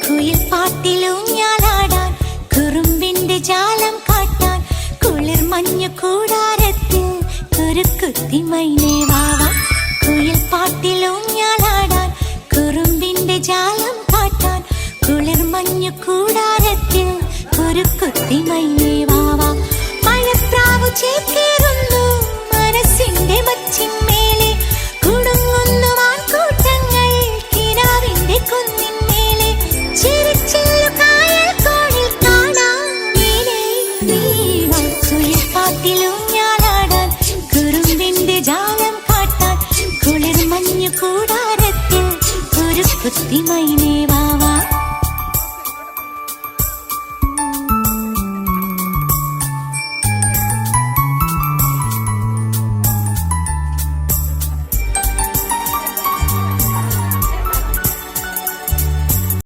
കുയിൽ പാട്ടിലൂഞ്ഞാലാടാൻ കുറുമ്പിന്റെ ജാലം കാട്ടാൻ കുളിർ മഞ്ഞു കൂടാരത്തിൽ കുരുക്കുത്തി മൈനേ വാവാ. കുയിൽ പാട്ടിലൂഞ്ഞാലാടാൻ കുറുമ്പിന്റെ ജാലം കാട്ടാൻ കുളിർ മഞ്ഞു കൂടാരത്തിൽ കുരുക്കുത്തി മൈനേ വാവാ. മഴപ്രാവു ചേക്കേറുന്നു മനസ്സിന്റെ മച്ചിന്മേലെ കുടുങ്ങുന്നു മാൻകൂട്ടങ്ങൾ കിനാവിന്റെ കുന്നിന്മേലെ ചിരിച്ചില്ലു കായൽ കോണിൽ കാണാം നീലേ നീവാ. കുയിൽ പാട്ടിലൂഞ്ഞാലാടാൻ കുറുമ്പിന്റെ ജാലം കാട്ടാൻ കുളിർ മഞ്ഞു കൂടാരത്തിൽ കുരുക്കുത്തി മൈനേ